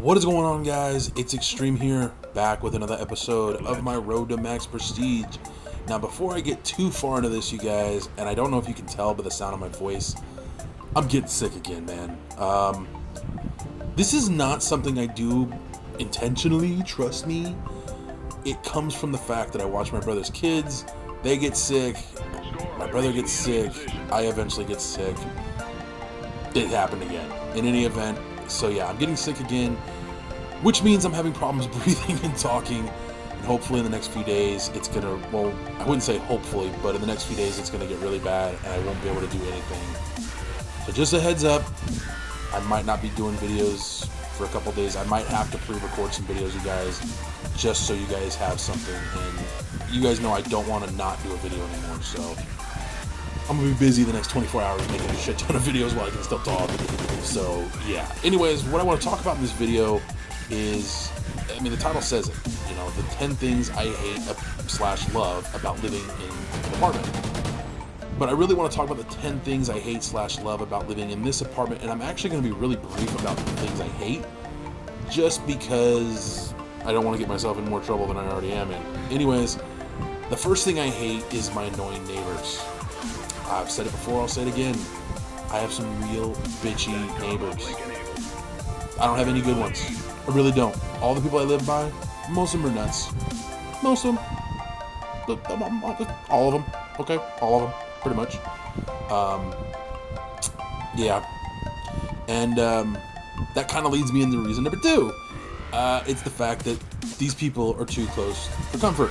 What is going on, guys? It's Extreme here, back with another episode of my Road to Max Prestige. Now, before I get too far into this, you guys, and I don't know if you can tell by the sound of my voice, I'm getting sick again, man. This is not something I do intentionally, trust me. It comes from the fact that I watch my brother's kids, they get sick, my brother gets sick, I eventually get sick. It happened again. In any event, so yeah, I'm getting sick again, which means I'm having problems breathing and talking, and hopefully in the next few days it's gonna, well, I wouldn't say hopefully, but in the next few days it's gonna get really bad and I won't be able to do anything. So just a heads up, I might not be doing videos for a couple days. I might have to pre-record some videos, you guys, just so you guys have something, and you guys know I don't want to not do a video anymore, so I'm gonna be busy the next 24 hours making a shit ton of videos while I can still talk. So yeah. Anyways, what I want to talk about in this video is, I mean, the title says it. You know, the 10 things I hate / love about living in an apartment. But I really want to talk about the 10 things I hate / love about living in this apartment, and I'm actually going to be really brief about the things I hate, just because I don't want to get myself in more trouble than I already am in. Anyways, the first thing I hate is my annoying neighbors. I've said it before, I'll say it again. I have some real bitchy neighbors. I don't have any good ones. I really don't. All the people I live by, most of them are nuts. Most of them. All of them. Okay? All of them. Pretty much. Yeah. And that kind of leads me into reason number 2. It's the fact that these people are too close for comfort.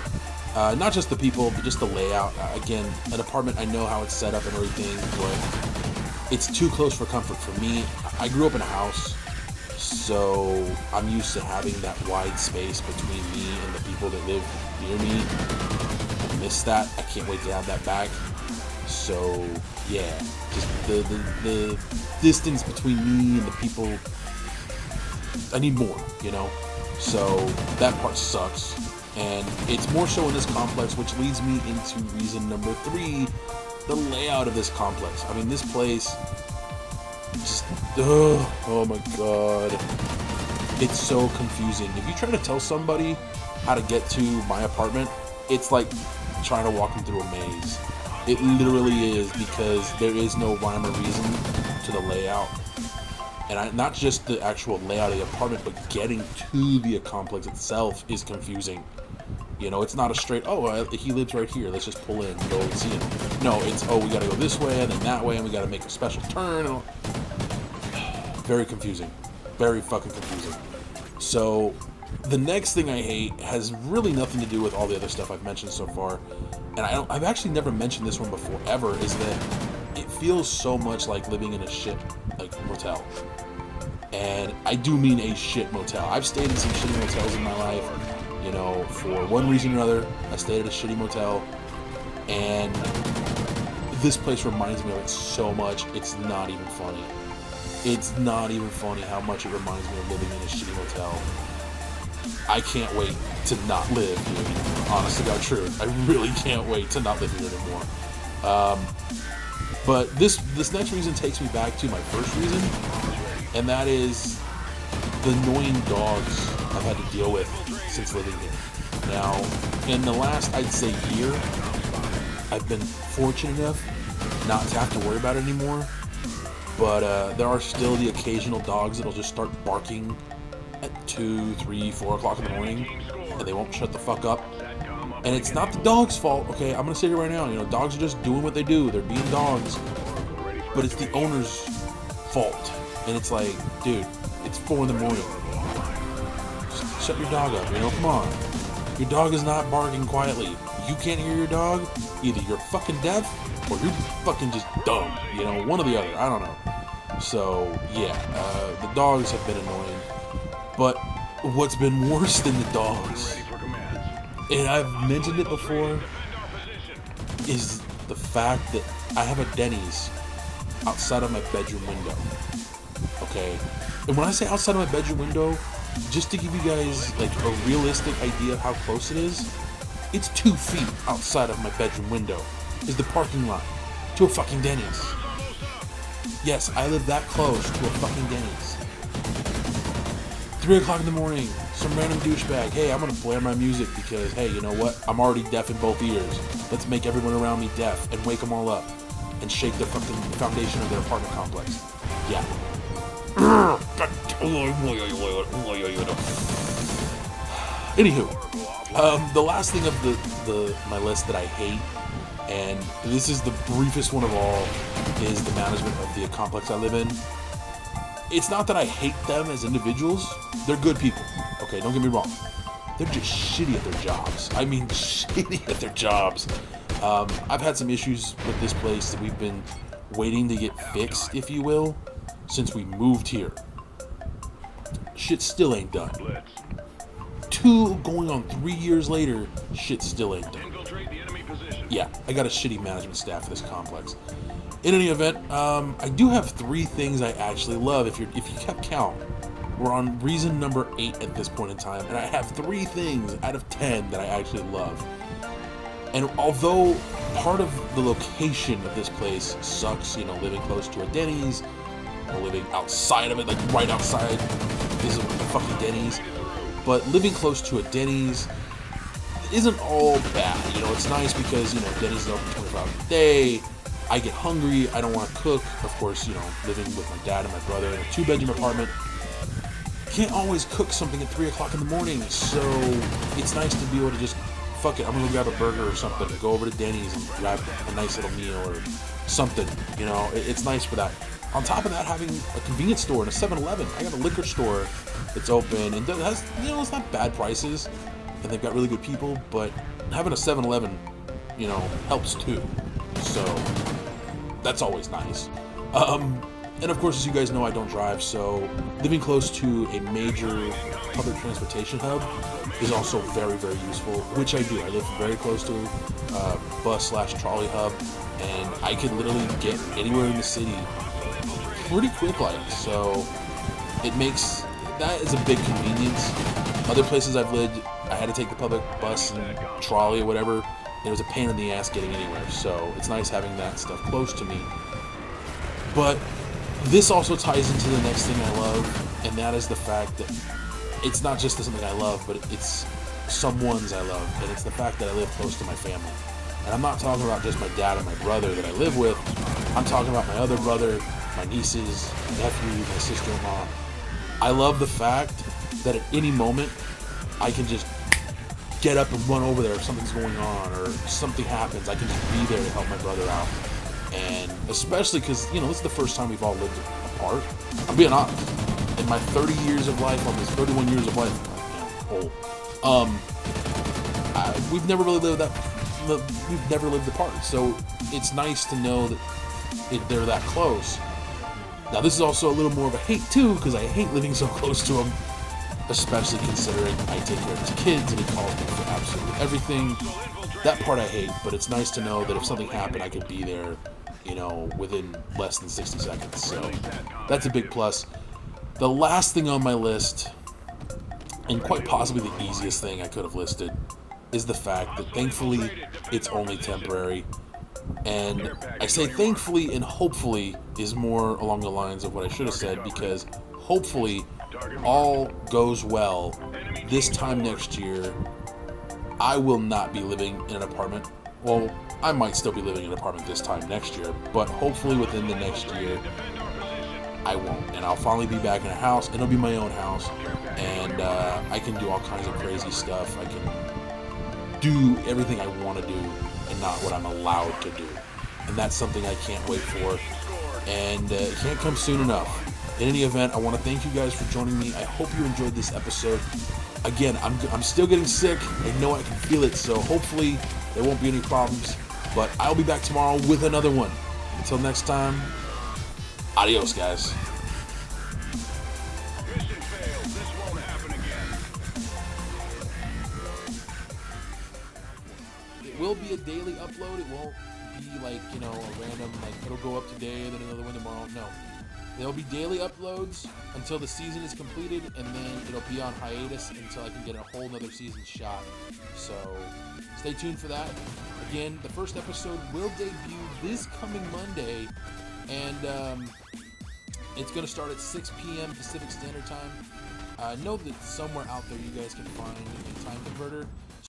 Not just the people, but just the layout. Again, an apartment, I know how it's set up and everything, but it's too close for comfort for me. I grew up in a house, so I'm used to having that wide space between me and the people that live near me. I miss that. I can't wait to have that back. So, yeah, just the distance between me and the people, I need more, you know? So, that part sucks. And it's more so in this complex, which leads me into reason number 3, the layout of this complex. I mean, this place, just, oh my god, it's so confusing. If you try to tell somebody how to get to my apartment, it's like trying to walk them through a maze. It literally is, because there is no rhyme or reason to the layout. And not just the actual layout of the apartment, but getting to the complex itself is confusing. You know, it's not a straight, oh, he lives right here, let's just pull in and go and see him. No, it's, oh, we gotta go this way and then that way, and we gotta make a special turn. Very confusing. Very fucking confusing. So, the next thing I hate has really nothing to do with all the other stuff I've mentioned so far. And I've actually never mentioned this one before, ever, is that it feels so much like living in a shit, like, motel. And I do mean a shit motel. I've stayed in some shitty motels in my life. You know, for one reason or another, I stayed at a shitty motel, and this place reminds me of it so much, it's not even funny. It's not even funny how much it reminds me of living in a shitty motel. I can't wait to not live here. Honest to God truth, I really can't wait to not live here anymore. But this next reason takes me back to my first reason, and that is the annoying dogs I've had to deal with since living here. Now, in the last, I'd say, year, I've been fortunate enough not to have to worry about it anymore, but there are still the occasional dogs that'll just start barking at 2, 3, 4 o'clock in the morning, and they won't shut the fuck up. And it's not the dog's fault, okay? I'm gonna say it right now, you know, dogs are just doing what they do, they're being dogs, but it's the owner's fault. And it's like, dude, it's 4 in the morning. Shut your dog up, you know, come on. Your dog is not barking quietly. You can't hear your dog, either you're fucking deaf or you're fucking just dumb, you know, one or the other, I don't know. So, yeah, the dogs have been annoying, but what's been worse than the dogs, and I've mentioned it before, is the fact that I have a Denny's outside of my bedroom window, okay? And when I say outside of my bedroom window, just to give you guys like a realistic idea of how close it is, it's 2 feet outside of my bedroom window is the parking lot to a fucking Denny's. Yes, I live that close to a fucking Denny's. 3 o'clock in the morning, some random douchebag, hey, I'm gonna blare my music because, hey, you know what? I'm already deaf in both ears. Let's make everyone around me deaf and wake them all up and shake the fucking foundation of their apartment complex. Yeah. Anywho, the last thing of my list that I hate, and this is the briefest one of all, is the management of the complex I live in. It's not that I hate them as individuals. They're good people. Okay, don't get me wrong. They're just shitty at their jobs. I mean, shitty at their jobs. I've had some issues with this place that we've been waiting to get fixed, if you will, since we moved here. Shit still ain't done. 2 going on 3 years later, shit still ain't done. Yeah, I got a shitty management staff for this complex. In any event, I do have 3 things I actually love. If you kept count, we're on reason number 8 at this point in time, and I have 3 things out of 10 that I actually love. And although part of the location of this place sucks, you know, living close to a Denny's, or living outside of it, like right outside is a fucking Denny's, but living close to a Denny's isn't all bad. You know, it's nice because, you know, Denny's is open 24 hours a day. I get hungry, I don't want to cook. Of course, you know, living with my dad and my brother in a 2-bedroom apartment, can't always cook something at 3 o'clock in the morning, so it's nice to be able to just, fuck it, I'm gonna go grab a burger or something, go over to Denny's and grab a nice little meal or something, you know, it's nice for that. On top of that, having a convenience store and a 7-Eleven, I got a liquor store that's open and has, you know, it's not bad prices, and they've got really good people, but having a 7-Eleven, you know, helps too, so that's always nice. And of course, as you guys know, I don't drive, so living close to a major public transportation hub is also very, very useful, which I do. I live very close to a bus/trolley hub, and I can literally get anywhere in the city pretty quick, so it makes, that is a big convenience. Other places I've lived, I had to take the public bus and trolley or whatever. It was a pain in the ass getting anywhere, so it's nice having that stuff close to me. But this also ties into the next thing I love, and that is the fact that it's not just something I love, but it's someone's I love, and it's the fact that I live close to my family. And I'm not talking about just my dad and my brother that I live with. I'm talking about my other brother, my nieces, my nephew, my sister-in-law. I love the fact that at any moment I can just get up and run over there if something's going on or something happens. I can just be there to help my brother out. And especially because, you know, this is the first time we've all lived apart. I'm being honest. In my 30 years of life, almost 31 years of life, old, we've never really lived apart. So it's nice to know that they're that close. Now, this is also a little more of a hate too, because I hate living so close to them, especially considering I take care of his kids and he calls me for absolutely everything. That part I hate, but it's nice to know that if something happened, I could be there, you know, within less than 60 seconds. So that's a big plus. The last thing on my list, and quite possibly the easiest thing I could have listed, is the fact that thankfully it's only temporary. And I say thankfully and hopefully is more along the lines of what I should have said, because hopefully all goes well this time next year. I will not be living in an apartment. Well, I might still be living in an apartment this time next year, but hopefully within the next year I won't, and I'll finally be back in a house, and it'll be my own house, and I can do all kinds of crazy stuff. I can do everything I want to do and not what I'm allowed to do, and that's something I can't wait for, and it can't come soon enough. In any event, I want to thank you guys for joining me. I hope you enjoyed this episode. Again, I'm still getting sick. I know I can feel it, so hopefully there won't be any problems, but I'll be back tomorrow with another one. Until next time, adios, guys. Mission failed. This won't happen again. It will be a daily upload. It won't be like, you know, a random, like, it'll go up today and then another one tomorrow. No. There'll be daily uploads until the season is completed, and then it'll be on hiatus until I can get a whole nother season shot. So stay tuned for that. Again, the first episode will debut this coming Monday, and It's going to start at 6 p.m. Pacific Standard Time. Know that somewhere out there you guys can find a time converter.